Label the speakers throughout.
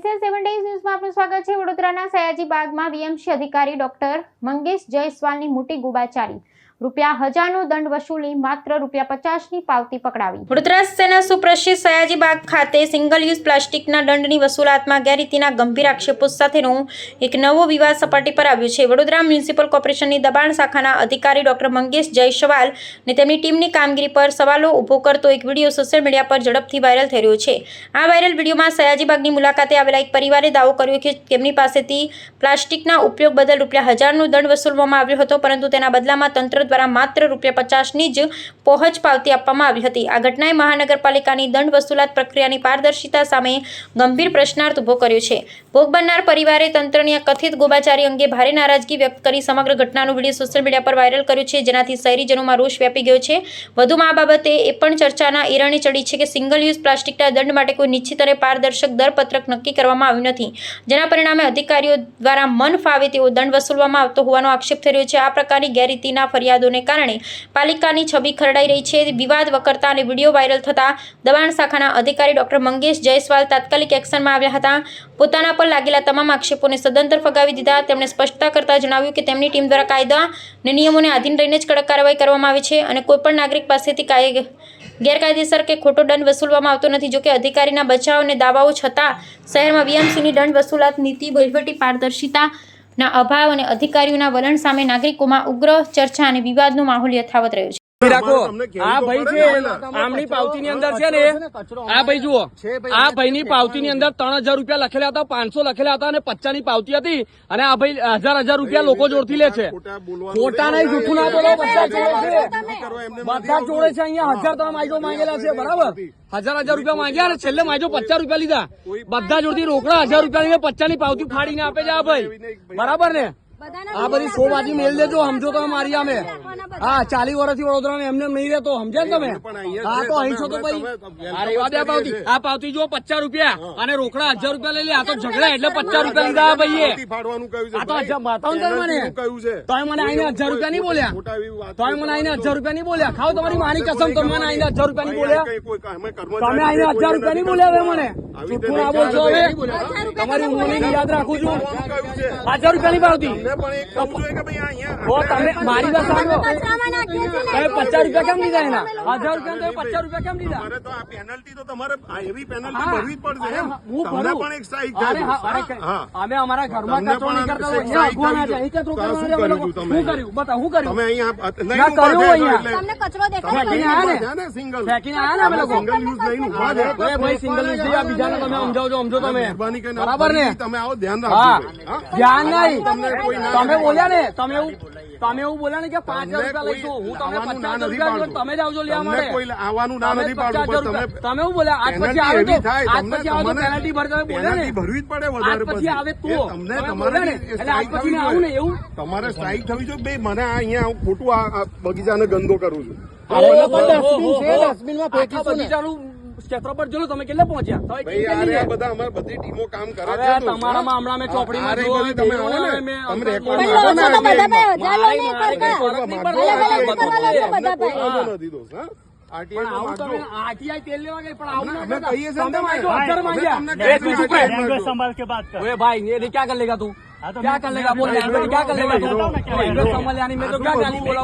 Speaker 1: Special 7 days ન્યૂઝમાં આપનું સ્વાગત છે। વડોદરાના સયાજી બાગમાં વીએમસી અધિકારી ડોક્ટર મંગેશ જયસ્વાલની મોટી ગોબાચારી, ₹1000નો દંડ વસૂલી માત્ર ₹50ની પાવતી પકડાવી। વડોદરા શહેરના સુપ્રસિદ્ધ સયાજી બાગ ખાતે સિંગલ યુઝ પ્લાસ્ટિકના દંડની વસૂલાતમાં ગેરરીતિના ગંભીર આક્ષેપો સાથેનો એક નવો વિવાદ સપાટી પર આવ્યો છે। વડોદરા મ્યુનિસિપલ કોર્પોરેશનની દબાણ શાખાના અધિકારી ડોક્ટર મંગેશ જયસ્વાલ અને તેમની ટીમની કામગીરી પર સવાલો ઊભો કરતો એક વિડીયો સોશિયલ મીડિયા પર ઝડપથી વાયરલ થઈ રહ્યો છે। આ વાયરલ વિડીયોમાં સયાજી બાગની મુલાકાતે આવેલા એક પરિવારે દાવો કર્યો કે તેમની પાસેથી પ્લાસ્ટિકના ઉપયોગ બદલ ₹1000નો દંડ વસૂલવામાં આવ્યો હતો, પરંતુ તેના બદલામાં તંત્ર દ્વારા માત્ર ₹50ની જ પહોંચ પાવતી આપવામાં આવી હતી। આ ઘટનાએ મહાનગરપાલિકાની દંડ વસૂલાત પ્રક્રિયાની પારદર્શિતા સામે ગંભીર પ્રશ્નાર્થ ઊભો કર્યો છે। ભોગ બનનાર પરિવારે તંત્રની આ કથિત ગોબાચારી અંગે ભારે નારાજગી વ્યક્ત કરી સમગ્ર ઘટનાનો વિડીયો સોશિયલ મીડિયા પર વાયરલ કર્યો છે, જેનાથી શહેરીજનોમાં રોષ વ્યાપી ગયો છે। વધુમાં આ બાબતે એ પણ ચર્ચાના એરણે ચડી છે કે સિંગલ યુઝ પ્લાસ્ટિકના દંડ માટે કોઈ નિશ્ચિત અને પારદર્શક દરપત્રક નક્કી કરવામાં આવ્યું નથી, જેના પરિણામે અધિકારીઓ દ્વારા મન ફાવે તેવો દંડ વસૂલવામાં આવતો હોવાનો આક્ષેપ થઈ રહ્યો છે। આ પ્રકારની ગેરરીતિના ફરિયાદોને કારણે પાલિકાની છબી ખરડાઈ રહી છે। વિવાદ વકરતા અને વિડીયો વાયરલ થતા દબાણ શાખાના અધિકારી ડોક્ટર મંગેશ જયસ્વાલ તાત્કાલિક એક્શનમાં આવ્યા હતા। પોતાના પર લાગેલા તમામ આક્ષેપોને સદંતર ફગાવી દીધા। તેમણે સ્પષ્ટતા કરતા જણાવ્યું કે તેમની ટીમ દ્વારા કાયદા અને નિયમોને આધીન રહીને જ કડક કાર્યવાહી કરવામાં આવે છે અને કોઈપણ નાગરિક પાસેથી ગેરકાયદેસર કે ખોટો દંડ વસૂલવામાં આવતો નથી। જોકે અધિકારીના બચાવ અને દાવાઓ છતાં શહેરમાં વીએમસીની દંડ વસૂલાત નીતિ, વહીવટી પારદર્શિતાના અભાવ અને અધિકારીઓના વલણ સામે નાગરિકોમાં ઉગ્ર ચર્ચા અને વિવાદનો માહોલ યથાવત રહ્યો છે।
Speaker 2: રાખો આ ભાઈ છે, આમની પાવતી ની અંદર છે ને, આ ભાઈ જુઓ, આ ભાઈ ની પાવતી ની અંદર ₹3000 લખેલા હતા, 500 લખેલા હતા અને 50 ની પાવતી હતી, અને આ ભાઈ ₹1000 લોકો જોડથી લે છે। ખોટા નહીં, જૂઠું ના બોલો, બધા જોડે છે, બધા જોડે છે। અહીંયા 1000 તમે માજો માંગેલા છે, બરાબર? 1000 માંગ્યા અને છેલ્લે માજો ₹50 લીધા, બધા જોડથી રોકડા ₹1000 લઈને 50 ની પાવતી ફાડીને આપે છે આ ભાઈ, બરાબર ને? આ બધી શોબાજી મેલ દેજો, સમજો તમે મારી અમે। હા, 40 વર્ષથી વડોદરા એમને નહીં રહેતો, સમજે ને તમે? હા, તો અહીં છો તો ભાઈ પાવતી, આ પાવતી જો ₹50 અને રોકડા ₹1000 લઈ લે। આ તો ઝઘડા એટલે ₹50 લીધા ભાઈએ। આ તો બતાવો ને મને, તોય મને આઈને ₹1000 નહીં બોલ્યા, તોય મને આઈને ₹1000 નહીં બોલ્યા। ખાઓ તમારી માની કસમ, તમે મને આઈને ₹1000 નહીં બોલ્યા, તમે આઈને ₹1000 નહીં બોલ્યા। હવે મને જૂઠું ના બોલશો, હવે તમારી ઉંમરની યાદ રાખું છું। ₹1000 ની પાવતી તમે મારી વાત સાંભળો, તમે ₹50 કેમ લીધા? એના ₹1000 કેમ લીધા?
Speaker 3: પેનલ્ટી તો તમારે એવી પેનલ્ટી ભરવી જ પડશે।
Speaker 2: હું ભરું, અમે અમારા ઘરમાં કચરો નહીં કરતા, શું કર્યું? બતાવો, શું કર્યું?
Speaker 3: તમે અહીંયા
Speaker 2: ફેંકીને આયા ને અમે લોકો
Speaker 3: સિંગલ યુઝ લઈને
Speaker 2: ભાઈ, સિંગલ યુઝ બીજાને તમે સમજાવજો, સમજો તમે, બરાબર ને?
Speaker 3: તમે આવો ધ્યાન
Speaker 2: હા,
Speaker 3: રાખજો,
Speaker 2: ધ્યાન નહીં। તમે બોલ્યા ને, તમે એવું બોલ્યા ને કે ₹5000 લઈશું, હું તમને ₹50,000 તમે જ આવજો લેવા માટે,
Speaker 3: કોઈ આવવાનું ના નથી પાડવું।
Speaker 2: તમે એવું બોલ્યા, આજ પછી આવે તો પેનલ્ટી ભરતા બોલ્યા ને,
Speaker 3: ભરવી જ પડે
Speaker 2: આજ
Speaker 3: વધારે
Speaker 2: પછી આવે તો
Speaker 3: તમને
Speaker 2: તમારે ને, એટલે આજ પછી આવું ને એવું
Speaker 3: તમારે સ્ટ્રાઇક થવી જોઈએ ભાઈ। મને અહીંયા ખોટું આ બગીચાને ગંદો કરું છું।
Speaker 2: બગીચાનું ક્ષેત્ર પર જોયું તમે કેટલે પહોંચ્યા?
Speaker 3: બધા અમારે બધી ટીમો કામ કરે છે।
Speaker 2: તમારામાં હમણાં મેં ચોપડીમાં
Speaker 3: તમે આવો ને, તમે રેકોર્ડ નથી દોસ્ત।
Speaker 2: આરટીઆઈ તેલ લેવા ગઈ, પણ આવું
Speaker 3: અમે કહીએ છીએ
Speaker 4: संभाल के बात कर।
Speaker 2: भाई ये क्या कर लेगा तू? क्या कर लेगा? बोल क्या कर लेगा तू? संभाल यानी मैं तो क्या गाली बोला?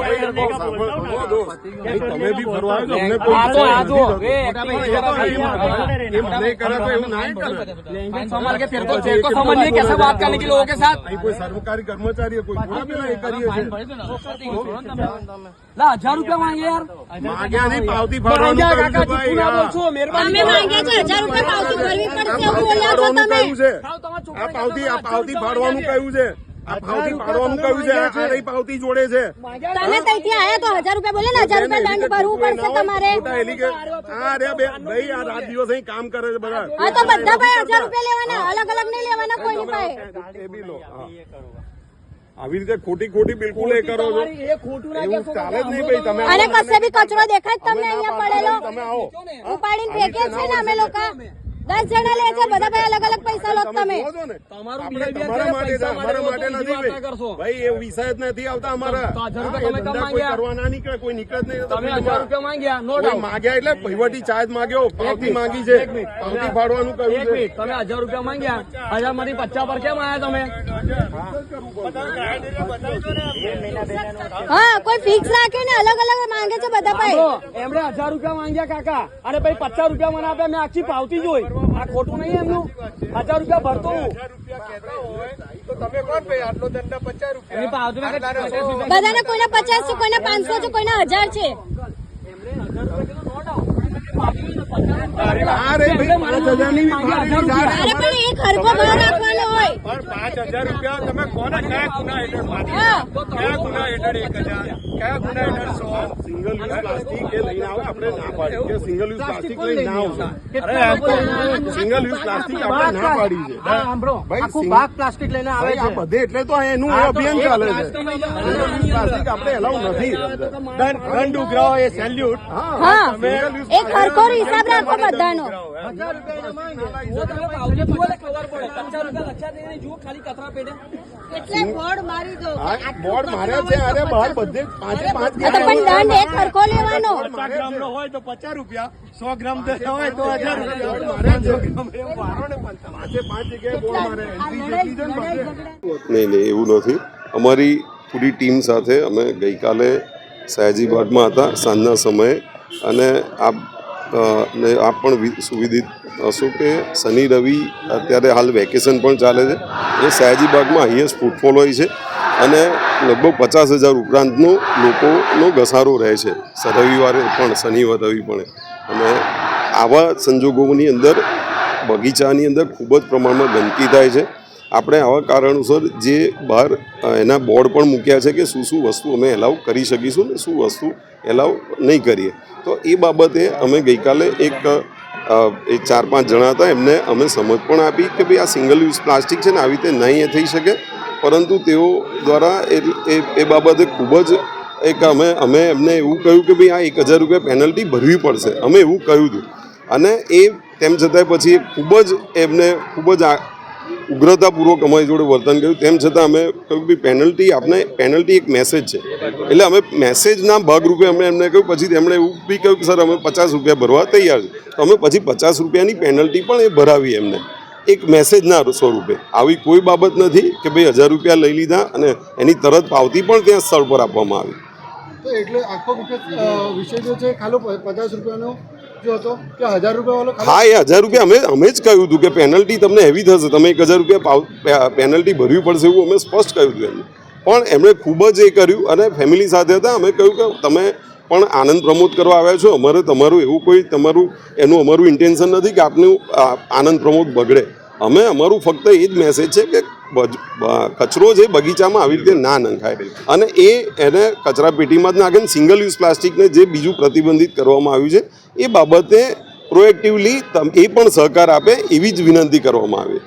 Speaker 3: તમે બી ફરવા આવ્યો, અમને
Speaker 2: संभाल के फिर तो तेरे को समझ नहीं कैसे बात करने की लोगों के साथ।
Speaker 3: કોઈ સરકારી કર્મચારી કોઈ પેલા એ કરીએ છીએ।
Speaker 2: ला ₹1000 मांगे यार,
Speaker 3: માગ્યા નહીં, પાવતી ફાડવાનું કહ્યું છે ભાઈ।
Speaker 2: ના બોલશો, મહેરબાની
Speaker 5: અમે માંગે છે ₹1000 પાવતી ભરવી પડશે એવું બોલ્યા છો તમે।
Speaker 3: આ પાવતી ફાડવાનું કહ્યું છે, આ પાવતી ફાડવાનું કહ્યું છે, આ રહી પાવતી જોડે છે।
Speaker 5: તમે ત્યાંથી આયા તો ₹1000 બોલે ને, ₹1000 દંડ ભરવું પડશે તમારે।
Speaker 3: હા રે ભાઈ, આ રાત દિવસ અહીં કામ કરે છે બધા।
Speaker 5: હા તો બધા ભાઈ ₹1000 લેવાના, અલગ અલગ નહીં લેવાના કોઈની પાસે।
Speaker 3: એ બી લો। આવી રીતે ખોટી બિલકુલ એ કરો છો, એવું ચાલે જ નહીં ભાઈ। તમે
Speaker 5: અને કશે બી કચરો દેખાય તમને અહીંયા પડેલો,
Speaker 3: તમે આવો,
Speaker 5: ઉપાડીને ફેંકીએ છે ને અમે લોકો। 10 જણા લે છે બધા ભાઈ અલગ અલગ પૈસા લો તમે
Speaker 3: કહો છો ને
Speaker 2: તમારું
Speaker 3: આપણે
Speaker 2: behavior
Speaker 3: તમારા
Speaker 2: છે,
Speaker 3: માટે
Speaker 2: પૈસા
Speaker 3: અમારા
Speaker 2: માટે
Speaker 3: માટે
Speaker 2: તો
Speaker 3: નથી
Speaker 2: બીજી વાર્તા કરશો.
Speaker 3: ભાઈ એ વિષય જ નથી આવતા અમારા
Speaker 2: તો 1000
Speaker 3: હા,
Speaker 2: રૂપિયા
Speaker 3: એ
Speaker 2: તમે
Speaker 3: ધંધા
Speaker 2: કેમ
Speaker 3: કોઈ
Speaker 2: માંગ્યા?
Speaker 3: કરવા ના નીકળે કોઈ નીકળે જ નહીં
Speaker 2: તમે 1000 રૂપિયા માંગ્યા નો
Speaker 3: કોઈ
Speaker 2: ડાઉટ.
Speaker 3: માગ્યા એટલે વહીવટી ચાર્જ માગ્યો પાવતી માંગી છે
Speaker 2: એક મિનિટ.
Speaker 3: પાવતી ફાડવાનું કહ્યું
Speaker 2: એક
Speaker 3: છે
Speaker 2: મિનિટ, તમે 1000 રૂપિયા માંગ્યા 1000 માંથી 50 પર કેમ આયા તમે?
Speaker 5: હા કોઈ ફિક્સ રાખે ને અલગ અલગ માંગે છે બધા ભાઈ
Speaker 2: તો એમણે 1000 રૂપિયા માંગ્યા કાકા અને પછી 50 રૂપિયા મને આપ્યા. મેં આખી પાવતી જોઈ. આ ખોટું નહીં એમનું? 1000 રૂપિયા ભરતો હું. એની પાવતીમાં કંઈક 50 રૂપિયા
Speaker 5: બધાને કોઈને 50 છે કોઈને 500 છે કોઈને 1000 છે
Speaker 3: હા રે ભાઈ 5,000 ની ફાળવણી
Speaker 5: અરે પણ એક હરખો ભાવ રાખવાનો હોય
Speaker 4: પણ 5,000 રૂપિયા તમે કોને કયા ગુના હેઠળ મારી
Speaker 5: હા
Speaker 4: કયા ગુના હેઠળ 1,000 કયા ગુના હેઠળ 100
Speaker 3: સિંગલ યુઝ પ્લાસ્ટિક એ લઈને આવે આપણે ના પાડી કે સિંગલ યુઝ પ્લાસ્ટિક લઈને ના આવશે સિંગલ યુઝ પ્લાસ્ટિક આપણે ના પાડી છે ભાઈ બાગ પ્લાસ્ટિક લઈને આવે છે આ બધે એટલે તો આ એનું અભિયાન ચાલે છે સિંગલ યુઝ પ્લાસ્ટિક આપણે એલાઉ નથી
Speaker 4: દંડ ઉઘરાવો એ સેલ્યુટ
Speaker 5: હા એક હરખો હિસાબ રાખો બધાનો
Speaker 2: જુઓ, તમે પાવતી જુઓ એટલે ખબર પડે. 50 રૂપિયા લખ્યા જ નહીં. જુઓ ખાલી કચરા પેટે.
Speaker 5: એટલે બોર્ડ મારી દો
Speaker 3: આ બોર્ડ માર્યા છે અરે બહાર બધે 5
Speaker 5: તો પણ દંડ એક હરખો લેવાનો
Speaker 4: 50 ગ્રામ નો હોય તો 50 રૂપિયા 100 ગ્રામ હોય તો 1000 રૂપિયા
Speaker 6: નહીં એવું નથી. અમારી પૂરી ટીમ સાથે અમે ગઈકાલે સયાજીબાગમાં હતા સાંજના સમયે અને આપ પણ સુવિધિત હશો કે શનિ રવિ અત્યારે હાલ વેકેશન પણ ચાલે છે અને સયાજીબાગમાં હાઈએસ્ટ ફૂટફોલ હોય છે અને લગભગ 50,000 ઉપરાંતનો લોકોનો ઘસારો રહે છે રવિવારે પણ શનિવાર રવિ પણ. અને આવા સંજોગોની અંદર બગીચાની અંદર ખૂબ જ પ્રમાણમાં ગંદકી થાય છે. આપણે આવા કારણોસર જે બહાર એના બોર્ડ પણ મૂક્યા છે કે શું શું વસ્તુ અમે એલાઉ કરી શકીશું ને શું વસ્તુ એલાઉ નહીં કરીએ. તો એ બાબતે અમે ગઈકાલે એક 4-5 જણા હતા એમને અમે સમજ પણ આપી કે ભાઈ આ સિંગલ યુઝ પ્લાસ્ટિક છે ને આવી રીતે નહીં એ થઈ શકે, પરંતુ તેઓ દ્વારા એ બાબતે ખૂબ જ એક અમે એમને એવું કહ્યું કે ભાઈ આ 1,000 રૂપિયા પેનલ્ટી ભરવી પડશે. અમે એવું કહ્યું હતું અને એ તેમ છતાંય પછી એમને ખૂબ જ ઉગ્રતાપૂર્વક અમારી જોડે વર્તન કર્યું. તેમ છતાં અમે કહ્યું કે પેનલ્ટી એક મેસેજ છે એટલે અમે મેસેજના ભાગરૂપે અમે એમને કહ્યું. પછી તેમણે એવું બી કહ્યું કે સર અમે 50 રૂપિયા ભરવા તૈયાર છે. તો અમે પછી 50 રૂપિયાની પેનલ્ટી પણ એ ભરાવી એમને એક મેસેજના સ્વરૂપે. આવી કોઈ બાબત નથી કે ભાઈ 1,000 રૂપિયા લઈ લીધા અને એની તરત પાવતી પણ ત્યાં સ્થળ પર આપવામાં આવી.
Speaker 7: તો એટલે આખો વિષય જો છે ખાલી 50 રૂપિયાનો જો હતો કે 1,000 રૂપિયા વાળો
Speaker 6: હા એ 1,000 રૂપિયા અમે જ કહ્યું હતું કે પેનલ્ટી તમને હેવી થશે, તમે 1,000 રૂપિયા પેનલ્ટી ભરવી પડશે એવું અમે સ્પષ્ટ કહ્યું હતું એમને. પણ એમણે ખૂબ જ એ કર્યું અને ફેમિલી સાથે હતા. અમે કહ્યું કે તમે પણ આનંદ પ્રમોદ કરવા આવ્યા છો, અમારે તમારું એવું કોઈ અમારું ઇન્ટેન્શન નથી કે આપનું આનંદ પ્રમોદ બગડે. અમારું ફક્ત એ જ મેસેજ છે કે કચરો જે બગીચામાં આવી રીતે ના નંખાય અને એને કચરા પેટીમાં જ નાખે. સિંગલ યુઝ પ્લાસ્ટિકને જે બીજું પ્રતિબંધિત કરવામાં આવ્યું છે એ બાબતે પ્રોએક્ટિવલી એ પણ સહકાર આપે એવી જ વિનંતી કરવામાં આવી.